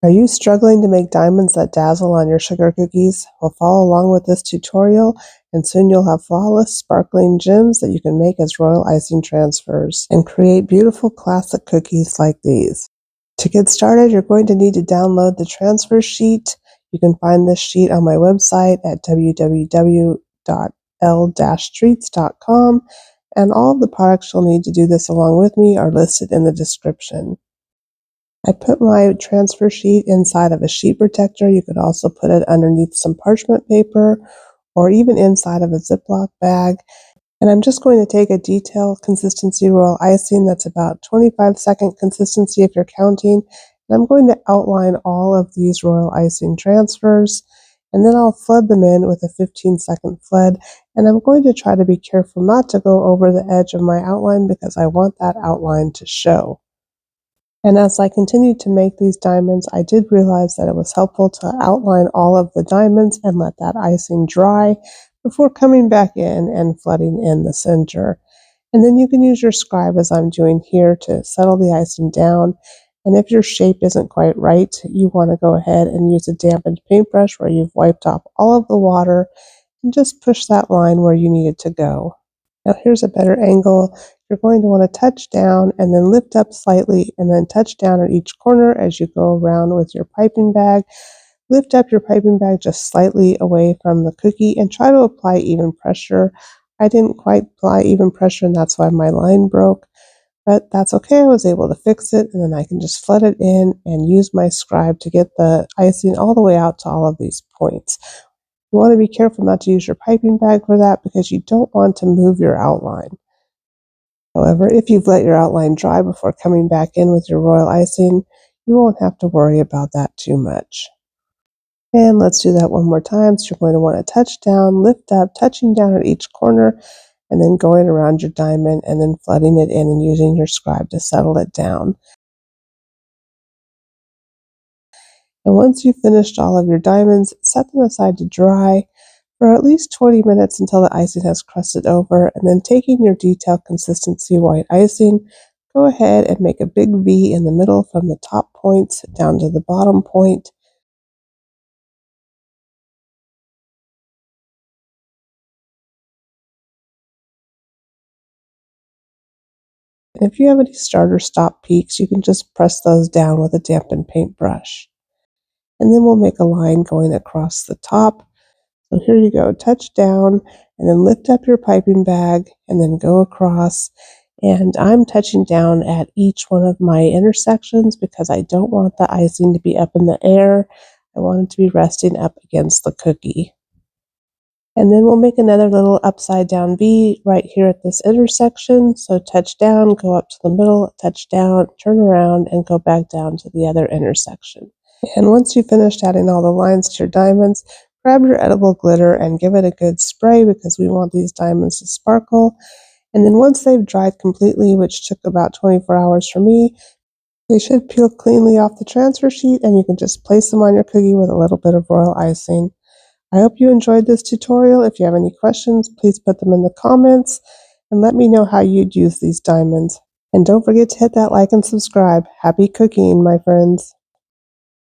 Are you struggling to make diamonds that dazzle on your sugar cookies? Well, follow along with this tutorial and soon you'll have flawless, sparkling gems that you can make as royal icing transfers and create beautiful classic cookies like these. To get started, you're going to need to download the transfer sheet. You can find this sheet on my website at www.l-streets.com, and all of the products you'll need to do this along with me are listed in the description. I put my transfer sheet inside of a sheet protector. You could also put it underneath some parchment paper or even inside of a Ziploc bag. And I'm just going to take a detail consistency royal icing that's about 25-second consistency if you're counting. And I'm going to outline all of these royal icing transfers. And then I'll flood them in with a 15-second flood. And I'm going to try to be careful not to go over the edge of my outline because I want that outline to show. And as I continued to make these diamonds, I did realize that it was helpful to outline all of the diamonds and let that icing dry before coming back in and flooding in the center. And then you can use your scribe, as I'm doing here, to settle the icing down. And if your shape isn't quite right, you want to go ahead and use a dampened paintbrush where you've wiped off all of the water and just push that line where you need it to go. Now here's a better angle. You're going to want to touch down and then lift up slightly and then touch down at each corner as you go around with your piping bag. Lift up your piping bag just slightly away from the cookie and try to apply even pressure. I didn't quite apply even pressure and that's why my line broke, but that's okay. I was able to fix it and then I can just flood it in and use my scribe to get the icing all the way out to all of these points. You want to be careful not to use your piping bag for that because you don't want to move your outline. However, if you've let your outline dry before coming back in with your royal icing, you won't have to worry about that too much. And let's do that one more time. So you're going to want to touch down, lift up, touching down at each corner, and then going around your diamond and then flooding it in and using your scribe to settle it down. And once you've finished all of your diamonds, set them aside to dry for at least 20 minutes until the icing has crusted over, and then taking your detail consistency white icing, go ahead and make a big V in the middle from the top points down to the bottom point. And if you have any start or stop peaks, you can just press those down with a dampened paintbrush. And then we'll make a line going across the top. So here you go, touch down and then lift up your piping bag and then go across. And I'm touching down at each one of my intersections because I don't want the icing to be up in the air. I want it to be resting up against the cookie. And then we'll make another little upside down V right here at this intersection. So touch down, go up to the middle, touch down, turn around, and go back down to the other intersection. And once you've finished adding all the lines to your diamonds, grab your edible glitter and give it a good spray because we want these diamonds to sparkle. And then once they've dried completely, which took about 24 hours for me, they should peel cleanly off the transfer sheet and you can just place them on your cookie with a little bit of royal icing. I hope you enjoyed this tutorial. If you have any questions, please put them in the comments and let me know how you'd use these diamonds. And don't forget to hit that like and subscribe. Happy cooking, my friends.